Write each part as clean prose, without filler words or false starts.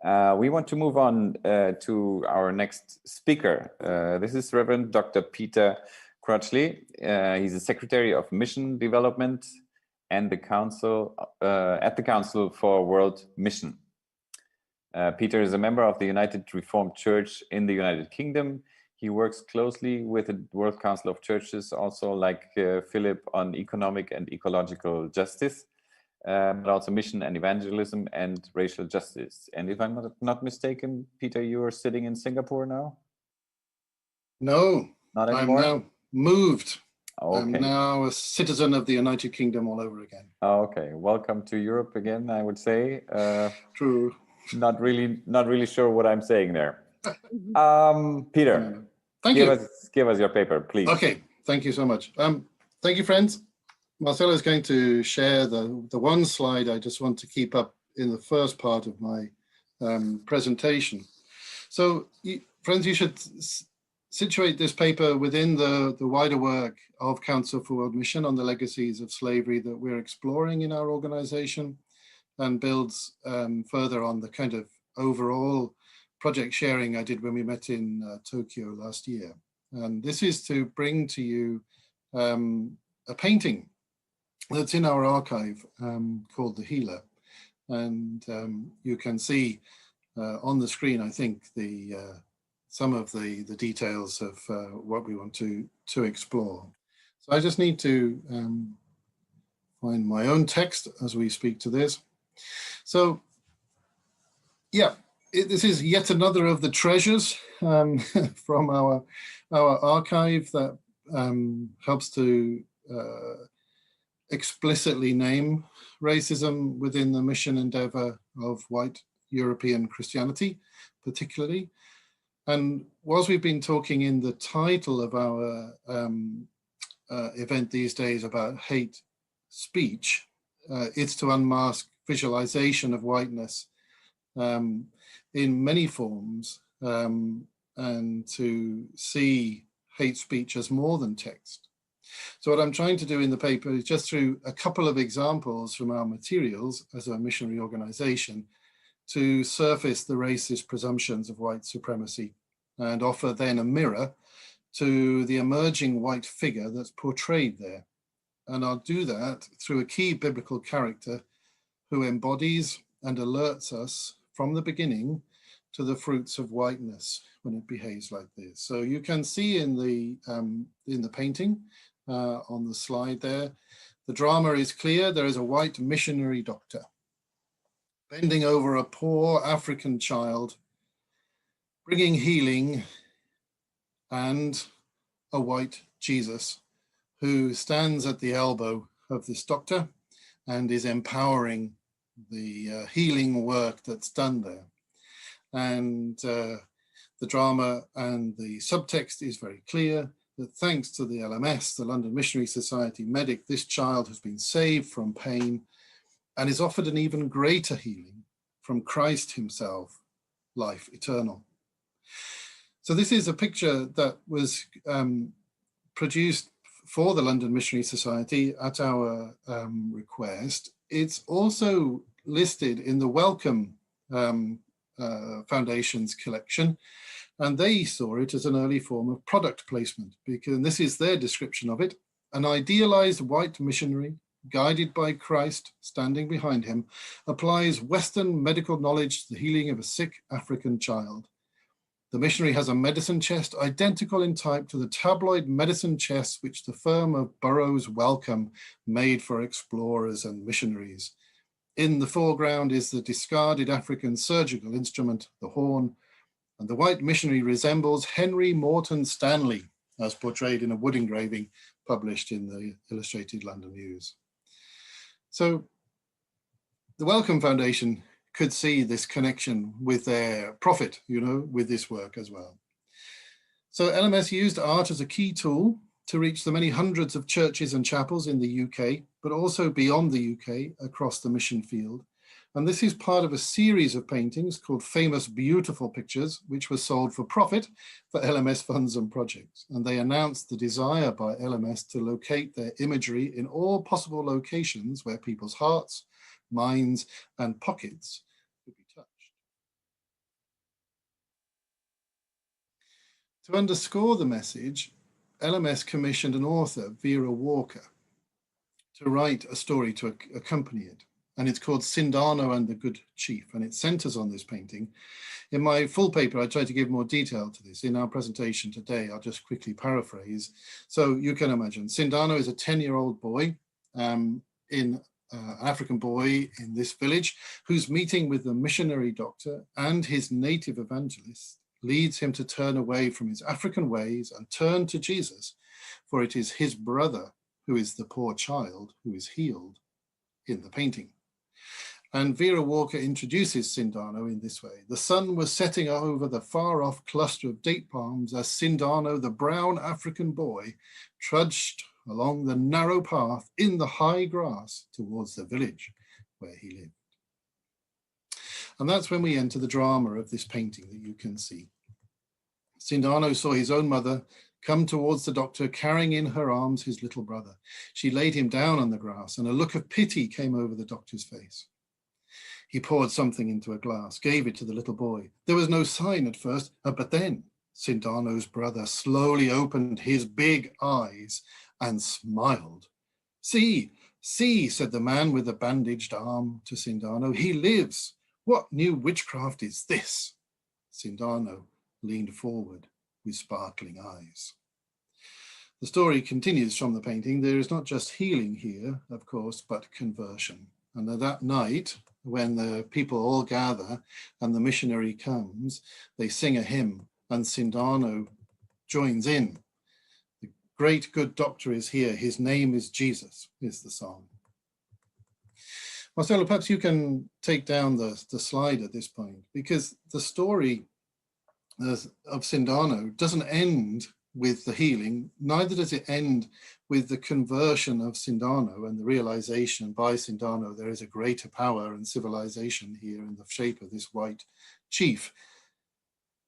We want to move on to our next speaker. This is Reverend Dr. Peter Crotchley. He's the Secretary of Mission Development and the Council at the Council for World Mission. Peter is a member of the United Reformed Church in the United Kingdom. He works closely with the World Council of Churches, also like Philip, on economic and ecological justice, but also mission and evangelism and racial justice. And if I'm not mistaken, Peter, you are sitting in Singapore now? No, not anymore. I'm now moved. Okay. I'm now a citizen of the United Kingdom all over again. Okay, welcome to Europe again, I would say. True. Not really sure what I'm saying there. Peter, give us your paper, please. Okay, thank you so much. Thank you, friends. Marcelo is going to share the one slide I just want to keep up in the first part of my presentation. So, friends, you should situate this paper within the wider work of Council for World Mission on the legacies of slavery that we're exploring in our organization, and builds further on the kind of overall project sharing I did when we met in Tokyo last year. And this is to bring to you a painting that's in our archive called The Healer. And you can see on the screen, I think, some of the details of what we want to explore. So I just need to find my own text as we speak to this. So, yeah, this is yet another of the treasures from our archive that helps to explicitly name racism within the mission endeavor of white European Christianity, particularly. And whilst we've been talking in the title of our event these days about hate speech, it's to unmask visualization of whiteness in many forms, and to see hate speech as more than text. So what I'm trying to do in the paper is, just through a couple of examples from our materials as a missionary organization, to surface the racist presumptions of white supremacy and offer then a mirror to the emerging white figure that's portrayed there. And I'll do that through a key biblical character who embodies and alerts us from the beginning to the fruits of whiteness when it behaves like this. So you can see in the painting on the slide there, the drama is clear. There is a white missionary doctor bending over a poor African child, bringing healing, and a white Jesus who stands at the elbow of this doctor and is empowering the healing work that's done there. And the drama and the subtext is very clear, that thanks to the LMS, the London Missionary Society medic, this child has been saved from pain and is offered an even greater healing from Christ himself, life eternal. So this is a picture that was produced for the London Missionary Society at our request. It's also listed in the Wellcome Foundation's collection, and they saw it as an early form of product placement, because this is their description of it: an idealized white missionary, guided by Christ standing behind him, applies Western medical knowledge to the healing of a sick African child. The missionary has a medicine chest identical in type to the tabloid medicine chests which the firm of Burroughs Wellcome made for explorers and missionaries. In the foreground is the discarded African surgical instrument, the horn, and the white missionary resembles Henry Morton Stanley, as portrayed in a wood engraving published in the Illustrated London News. So the Wellcome Foundation could see this connection with their profit, with this work as well. So LMS used art as a key tool to reach the many hundreds of churches and chapels in the UK, but also beyond the UK across the mission field. And this is part of a series of paintings called Famous Beautiful Pictures, which were sold for profit for LMS funds and projects. And they announced the desire by LMS to locate their imagery in all possible locations where people's hearts, minds, and pockets could be touched. To underscore the message, LMS commissioned an author, Vera Walker, to write a story to accompany it. And it's called Sindano and the Good Chief, and it centers on this painting. In my full paper, I try to give more detail to this. In our presentation today, I'll just quickly paraphrase. So you can imagine, Sindano is a 10-year-old boy, an African boy in this village, whose meeting with the missionary doctor and his native evangelist leads him to turn away from his African ways and turn to Jesus, for it is his brother who is the poor child who is healed in the painting. And Vera Walker introduces Sindano in this way. The sun was setting over the far-off cluster of date palms as Sindano, the brown African boy, trudged along the narrow path in the high grass towards the village where he lived. And that's when we enter the drama of this painting that you can see. Sindano saw his own mother come towards the doctor, carrying in her arms his little brother. She laid him down on the grass, and a look of pity came over the doctor's face. He poured something into a glass, gave it to the little boy. There was no sign at first, but then Sindano's brother slowly opened his big eyes and smiled. See, said the man with the bandaged arm to Sindano. He lives. What new witchcraft is this? Sindano leaned forward with sparkling eyes. The story continues from the painting. There is not just healing here, of course, but conversion. And that night, when the people all gather and the missionary comes, they sing a hymn and Sindano joins in. The great good doctor is here. His name is Jesus, is the song. Marcelo, perhaps you can take down the slide at this point, because the story of Sindano doesn't end with the healing, neither does it end with the conversion of Sindano and the realization by Sindano there is a greater power and civilization here in the shape of this white chief.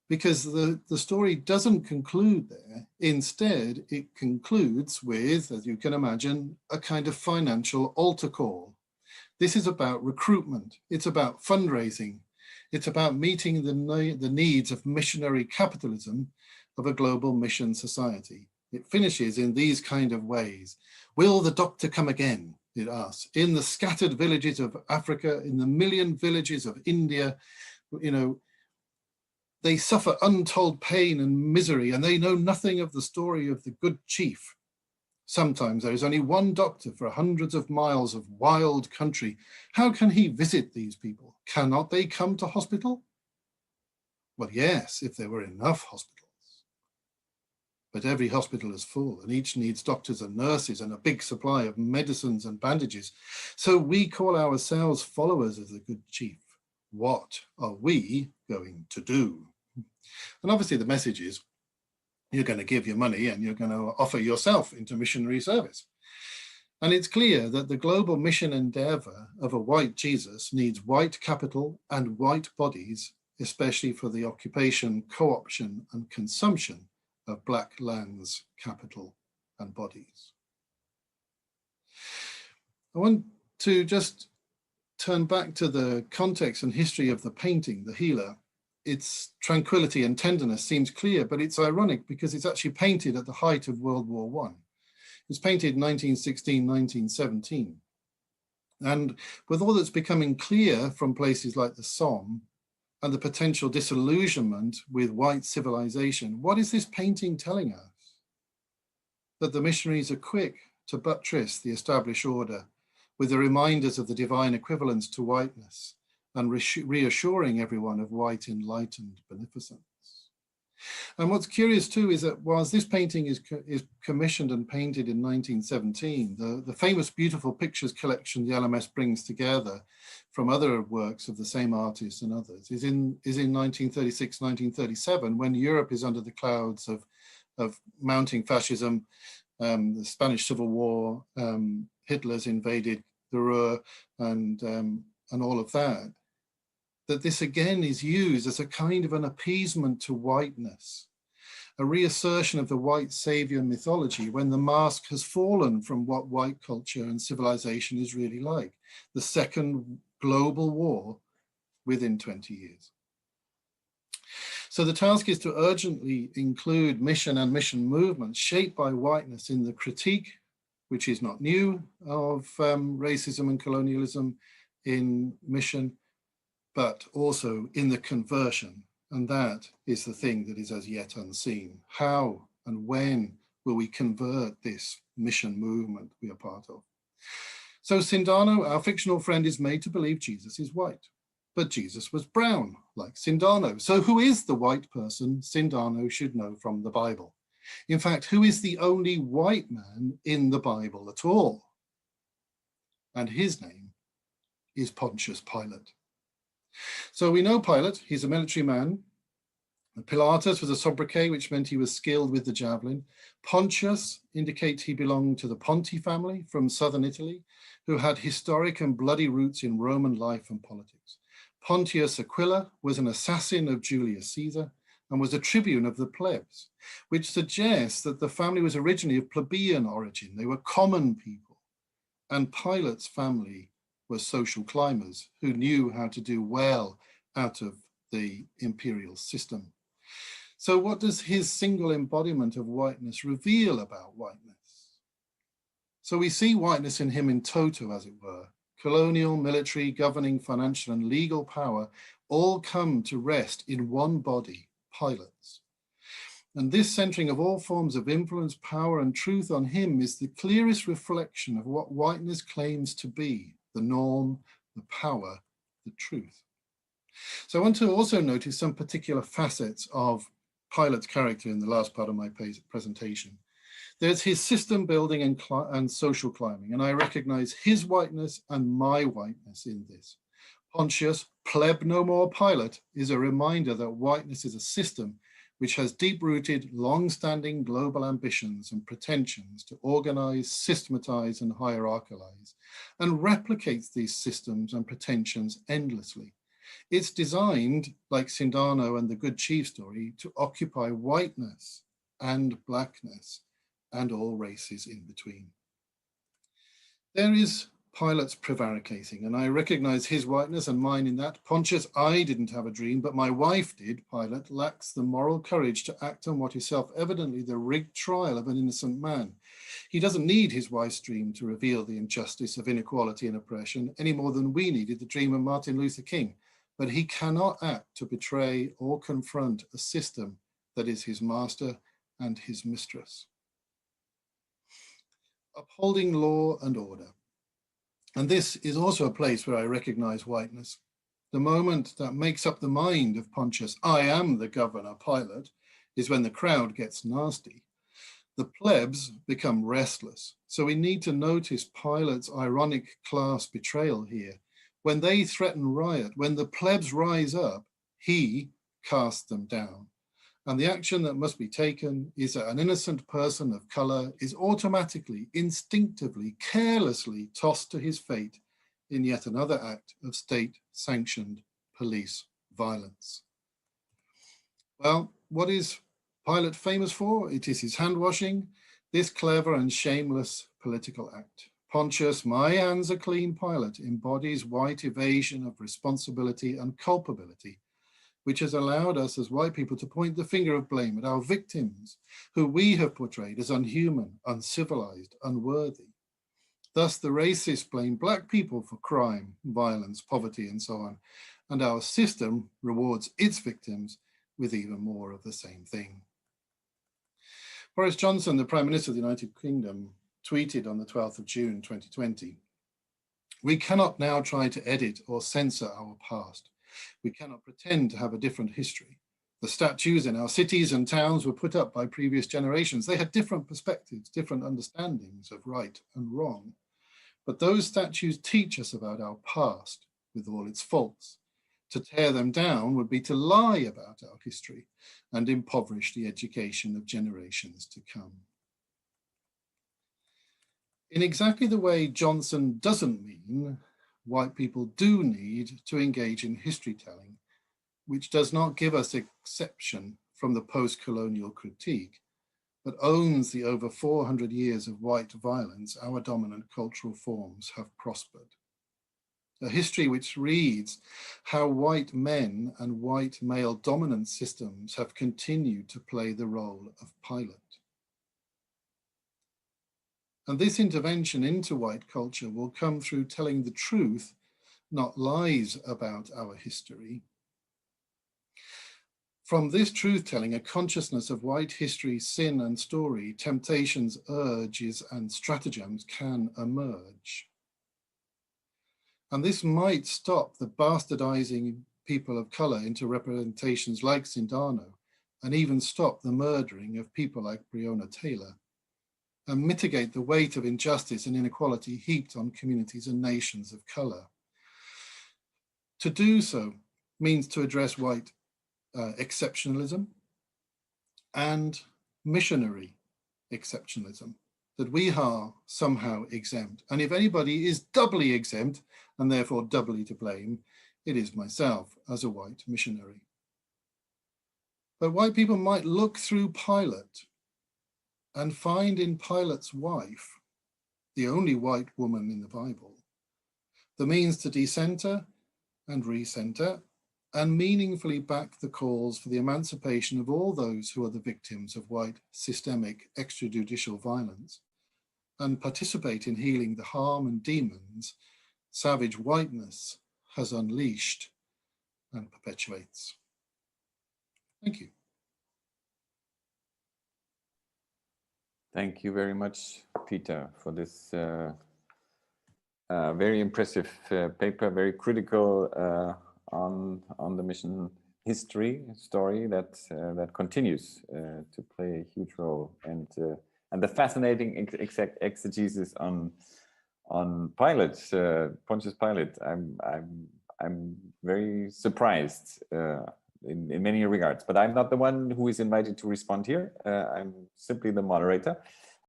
Because the story doesn't conclude there. Instead, it concludes with, as you can imagine, a kind of financial altar call. This is about recruitment. It's about fundraising. It's about meeting the needs of missionary capitalism of a global mission society. It finishes in these kind of ways. Will the doctor come again? It asks. In the scattered villages of Africa, in the million villages of India, they suffer untold pain and misery, and they know nothing of the story of the good chief. Sometimes there is only one doctor for hundreds of miles of wild country. How can he visit these people? Cannot they come to hospital? Well, yes, if there were enough hospitals. But every hospital is full, and each needs doctors and nurses and a big supply of medicines and bandages. So we call ourselves followers of the good chief. What are we going to do? And obviously the message is, you're going to give your money and you're going to offer yourself into missionary service. And it's clear that the global mission endeavor of a white Jesus needs white capital and white bodies, especially for the occupation, co-option, and consumption of Black lands, capital, and bodies. I want to just turn back to the context and history of the painting, The Healer. Its tranquility and tenderness seems clear, but it's ironic because it's actually painted at the height of World War I. It was painted in 1916, 1917. And with all that's becoming clear from places like the Somme and the potential disillusionment with white civilization, what is this painting telling us? That the missionaries are quick to buttress the established order with the reminders of the divine equivalence to whiteness and reassuring everyone of white enlightened beneficence. And what's curious too is that whilst this painting is commissioned and painted in 1917, the famous Beautiful Pictures collection the LMS brings together from other works of the same artist and others is in 1936, 1937, when Europe is under the clouds of mounting fascism, the Spanish Civil War, Hitler's invaded the Ruhr, and all of that. That this again is used as a kind of an appeasement to whiteness, a reassertion of the white savior mythology when the mask has fallen from what white culture and civilization is really like, the second global war within 20 years. So the task is to urgently include mission and mission movements shaped by whiteness in the critique, which is not new, of racism and colonialism in mission, but also in the conversion. And that is the thing that is as yet unseen. How and when will we convert this mission movement we are part of? So Sindano, our fictional friend, is made to believe Jesus is white, but Jesus was brown, like Sindano. So who is the white person Sindano should know from the Bible? In fact, who is the only white man in the Bible at all? And his name is Pontius Pilate. So we know Pilate, he's a military man. Pilatus was a sobriquet, which meant he was skilled with the javelin. Pontius indicates he belonged to the Ponti family from southern Italy, who had historic and bloody roots in Roman life and politics. Pontius Aquila was an assassin of Julius Caesar and was a tribune of the plebs, which suggests that the family was originally of plebeian origin. They were common people. And Pilate's family were social climbers who knew how to do well out of the imperial system. So what does his single embodiment of whiteness reveal about whiteness? So we see whiteness in him in toto, as it were. Colonial, military, governing, financial, and legal power all come to rest in one body, Pilate's. And this centering of all forms of influence, power, and truth on him is the clearest reflection of what whiteness claims to be, the norm, the power, the truth. So I want to also notice some particular facets of Pilate's character in the last part of my presentation. There's his system building and social climbing, and I recognize his whiteness and my whiteness in this. Pontius, pleb no more Pilate, is a reminder that whiteness is a system which has deep-rooted, long-standing global ambitions and pretensions to organize, systematize, and hierarchalize, and replicates these systems and pretensions endlessly. It's designed, like Sindano and the Good Chief story, to occupy whiteness and blackness and all races in between. There is Pilate's prevaricating, and I recognize his whiteness and mine in that. Pontius, I didn't have a dream, but my wife did. Pilate lacks the moral courage to act on what is self-evidently the rigged trial of an innocent man. He doesn't need his wife's dream to reveal the injustice of inequality and oppression any more than we needed the dream of Martin Luther King. But he cannot act to betray or confront a system that is his master and his mistress. Upholding law and order. And this is also a place where I recognize whiteness. The moment that makes up the mind of Pontius, I am the governor, Pilate, is when the crowd gets nasty. The plebs become restless. So we need to notice Pilate's ironic class betrayal here. When they threaten riot, when the plebs rise up, he casts them down. And the action that must be taken is that an innocent person of color is automatically, instinctively, carelessly tossed to his fate in yet another act of state-sanctioned police violence. Well, what is Pilate famous for? It is his hand-washing, this clever and shameless political act. Pontius, my hands are clean Pilate, embodies white evasion of responsibility and culpability, which has allowed us as white people to point the finger of blame at our victims, who we have portrayed as unhuman, uncivilized, unworthy. Thus, the racists blame Black people for crime, violence, poverty, and so on, and our system rewards its victims with even more of the same thing. Boris Johnson, the Prime Minister of the United Kingdom, tweeted on the 12th of June, 2020, "We cannot now try to edit or censor our past. We cannot pretend to have a different history. The statues in our cities and towns were put up by previous generations. They had different perspectives, different understandings of right and wrong. But those statues teach us about our past with all its faults. To tear them down would be to lie about our history and impoverish the education of generations to come." In exactly the way Johnson doesn't mean, white people do need to engage in history telling, which does not give us exception from the post-colonial critique, but owns the over 400 years of white violence our dominant cultural forms have prospered. a history which reads how white men and white male dominant systems have continued to play the role of pilot. And this intervention into white culture will come through telling the truth, not lies about our history. From this truth-telling, a consciousness of white history, sin and story, temptations, urges and stratagems can emerge. And this might stop the bastardizing people of color into representations like Sindano, and even stop the murdering of people like Breonna Taylor, and mitigate the weight of injustice and inequality heaped on communities and nations of color. To do so means to address white exceptionalism and missionary exceptionalism, that we are somehow exempt. And if anybody is doubly exempt and therefore doubly to blame, it is myself as a white missionary. But white people might look through Pilate and find in Pilate's wife, the only white woman in the Bible, the means to decenter and recenter and meaningfully back the calls for the emancipation of all those who are the victims of white systemic extrajudicial violence, and participate in healing the harm and demons savage whiteness has unleashed and perpetuates. Thank you. Thank you very much, Peter, for this very impressive paper, very critical on the mission history story that that continues to play a huge role, and the fascinating exegesis on Pilate, Pontius Pilate. I'm very surprised in many regards, but I'm not the one who is invited to respond here. I'm simply the moderator.